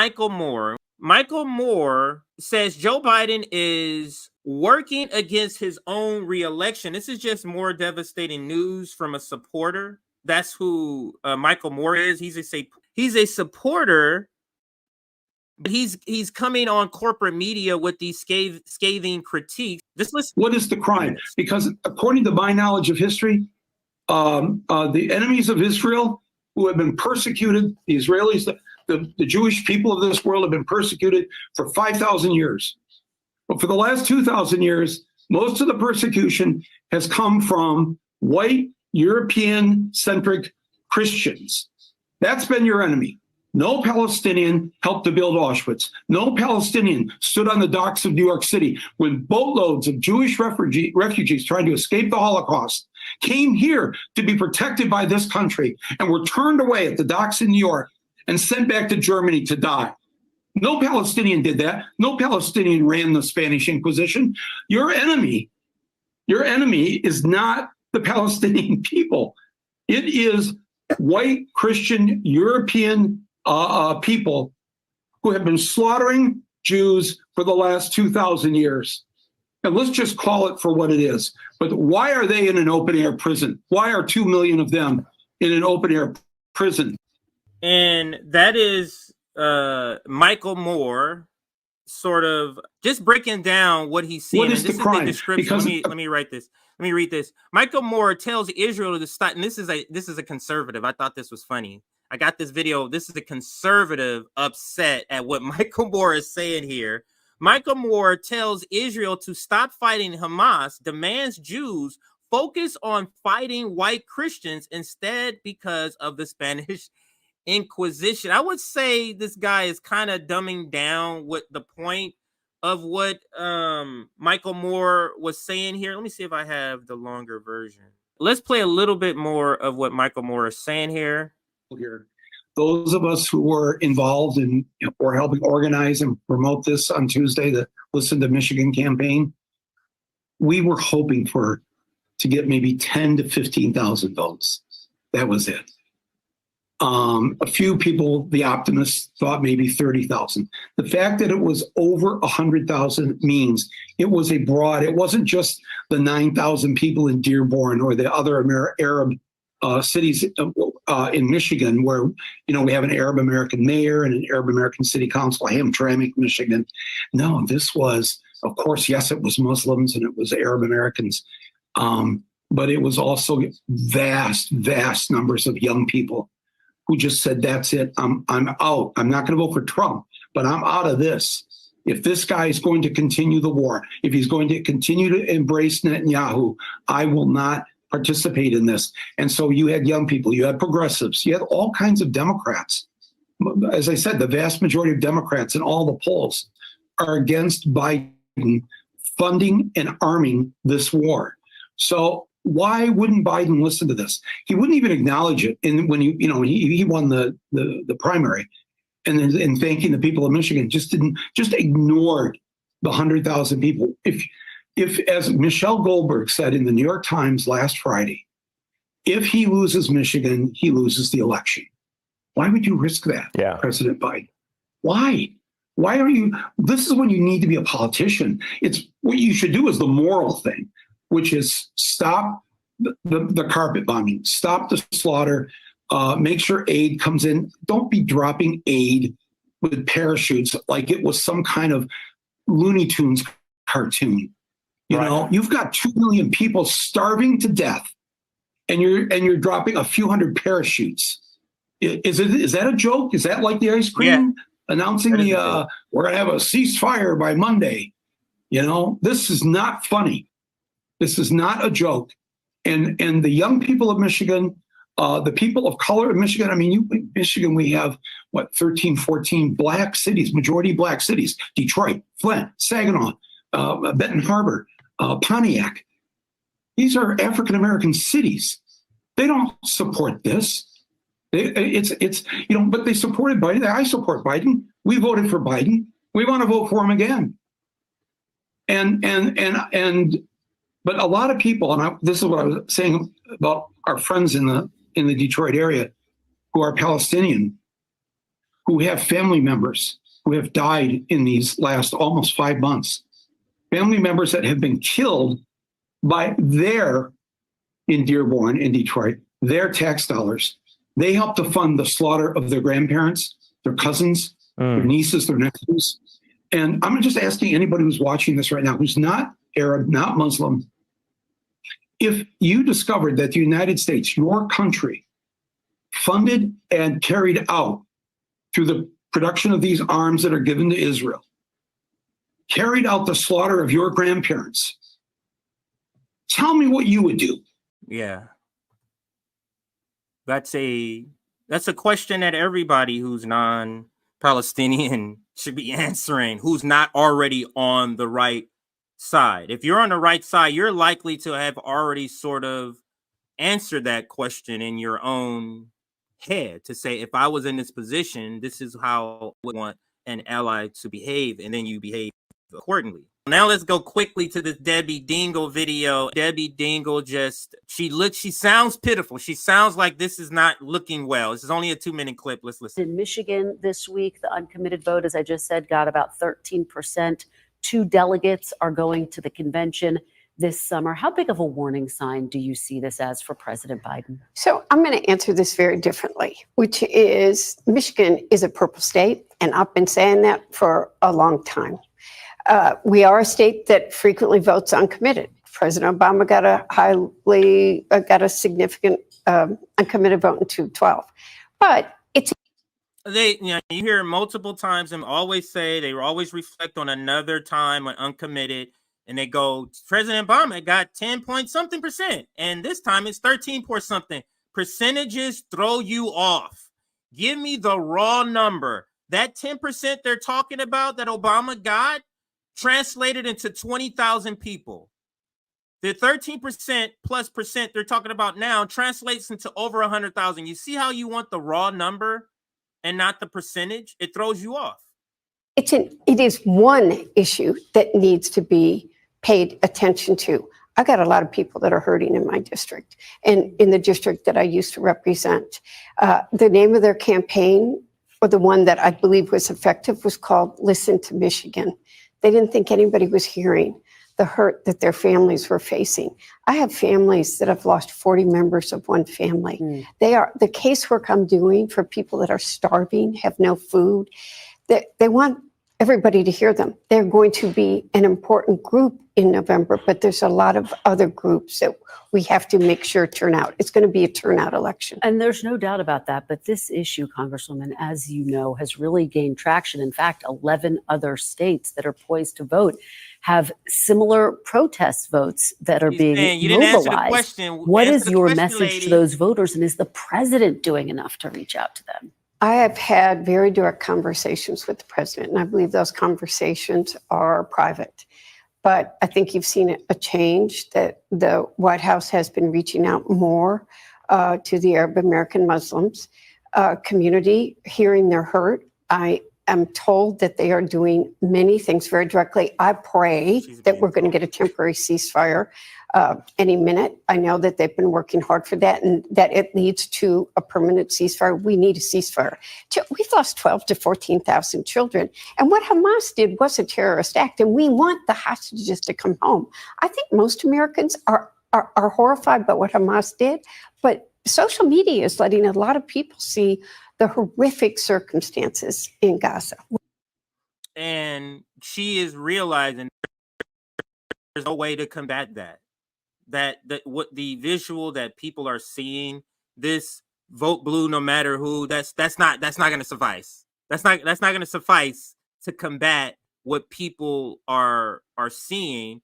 Michael Moore. Michael Moore says Joe Biden is working against his own reelection. This is just more devastating news from a supporter. That's who Michael Moore is. He's a supporter. But he's coming on corporate media with these scathing critiques. Just listen. What is the crime? Because according to my knowledge of history, the enemies of Israel who have been persecuted, the Israelis, the Jewish people of this world have been persecuted for 5,000 years. But for the last 2,000 years, most of the persecution has come from white, European-centric Christians. That's been your enemy. No Palestinian helped to build Auschwitz. No Palestinian stood on the docks of New York City when boatloads of Jewish refugees trying to escape the Holocaust came here to be protected by this country and were turned away at the docks in New York and sent back to Germany to die. No Palestinian did that. No Palestinian ran the Spanish Inquisition. Your enemy is not the Palestinian people. It is white, Christian, European people who have been slaughtering Jews for the last 2,000 years. And let's just call it for what it is. But why are they in an open-air prison? Why are 2 million of them in an open-air prison? And that is Michael Moore sort of just breaking down what he's seeing. What is the crime? Because let me write this. Let me read this. Michael Moore tells Israel to stop. And this is a conservative. I thought this was funny. I got this video. This is a conservative upset at what Michael Moore is saying here. Michael Moore tells Israel to stop fighting Hamas, demands Jews focus on fighting white Christians instead because of the Spanish Inquisition. I would say this guy is kind of dumbing down what the point of what Michael Moore was saying here. Let me see if I have the longer version. Let's play a little bit more of what Michael Moore is saying here. Those of us who were involved in or helping organize and promote this on Tuesday, the Listen to Michigan campaign, we were hoping to get maybe 10 to 15,000 votes. That was it. A few people, the optimists, thought maybe 30,000. The fact that it was over 100,000 means it was it wasn't just the 9,000 people in Dearborn or the other Arab cities in Michigan where, we have an Arab American mayor and an Arab American city council, Hamtramck, Michigan. No, this was, of course, yes, it was Muslims and it was Arab Americans, but it was also vast numbers of young people who just said, that's it, I'm out. I'm not going to vote for Trump, but I'm out of this. If this guy is going to continue the war, if he's going to continue to embrace Netanyahu, I will not participate in this. And so you had young people, you had progressives, you had all kinds of Democrats. As I said, the vast majority of Democrats in all the polls are against Biden funding and arming this war. So why wouldn't Biden listen to this? He wouldn't even acknowledge it. And when he won the primary, and then in thanking the people of Michigan, just ignored the 100,000 people. If, as Michelle Goldberg said in the New York Times last Friday, if he loses Michigan, he loses the election. Why would you risk that, President Biden? Why? Why are you? This is when you need to be a politician. It's what you should do is the moral thing, which is stop the carpet bombing, stop the slaughter, make sure aid comes in. Don't be dropping aid with parachutes like it was some kind of Looney Tunes cartoon. You've got 2 million people starving to death, and you're dropping a few hundred parachutes. Is that a joke? Is that like the ice cream announcing we're going to have a ceasefire by Monday? This is not funny. This is not a joke. And the young people of Michigan, the people of color in Michigan, Michigan, we have 13, 14 black cities, majority black cities: Detroit, Flint, Saginaw, Benton Harbor, Pontiac. These are African-American cities. They don't support this. But they supported Biden. I support Biden. We voted for Biden. We want to vote for him again. But a lot of people, and this is what I was saying about our friends in the Detroit area who are Palestinian. who have family members who have died in these last almost 5 months, family members that have been killed by in Dearborn, in Detroit, their tax dollars. They helped to fund the slaughter of their grandparents, their cousins, their nieces, their nephews. And I'm just asking anybody who's watching this right now, who's not Arab, not Muslim, if you discovered that the United States, your country, funded and carried out through the production of these arms that are given to Israel, carried out the slaughter of your grandparents, tell me what you would do. Yeah. That's a question that everybody who's non-Palestinian should be answering, who's not already on the right side. If you're on the right side, you're likely to have already sort of answered that question in your own head, to say, if I was in this position, this is how I would want an ally to behave, and then you behave accordingly. Now let's go quickly to this Debbie Dingell video. Debbie Dingell she sounds pitiful. She sounds like this is not looking well. This is only a 2-minute clip. Let's listen. In Michigan this week, the uncommitted vote, as I just said, got about 13%. 2 delegates are going to the convention this summer. How big of a warning sign do you see this as for President Biden? So I'm going to answer this very differently, which is Michigan is a purple state, and I've been saying that for a long time. We are a state that frequently votes uncommitted. President Obama got a significant uncommitted vote in 2012, but it's. You hear multiple times them always say, they always reflect on another time when uncommitted, and they go, President Obama got 10 point something percent, and this time it's 13 point something. Percentages throw you off. Give me the raw number. That 10% they're talking about that Obama got translated into 20,000 people. The 13% plus percent they're talking about now translates into over 100,000. You see how you want the raw number and not the percentage? It throws you off. It is one issue that needs to be paid attention to. I got a lot of people that are hurting in my district and in the district that I used to represent. The name of their campaign, or the one that I believe was effective, was called Listen to Michigan. They didn't think anybody was hearing the hurt that their families were facing. I have families that have lost 40 members of one family. They are the casework I'm doing for people that are starving, have no food. They want everybody to hear them. They're going to be an important group in November, but there's a lot of other groups that we have to make sure turn out. It's going to be a turnout election. And there's no doubt about that. But this issue, Congresswoman, as you know, has really gained traction. In fact, 11 other states that are poised to vote have similar protest votes that are being you didn't mobilized. answer the question. What Answer is the your question, message lady. to those voters? And is the president doing enough to reach out to them? I have had very direct conversations with the president, and I believe those conversations are private. But I think you've seen a change, that the White House has been reaching out more to the Arab American Muslims community, hearing their hurt. I am told that they are doing many things very directly. I pray that we're going to get a temporary ceasefire any minute. I know that they've been working hard for that, and that it leads to a permanent ceasefire. We need a ceasefire. We've lost 12 to 14,000 children. And what Hamas did was a terrorist act, and we want the hostages to come home. I think most Americans are horrified by what Hamas did, but social media is letting a lot of people see the horrific circumstances in Gaza. And she is realizing there's no way to combat that. That what the visual that people are seeing, this vote blue no matter who, that's not going to suffice. That's not going to suffice to combat what people are seeing.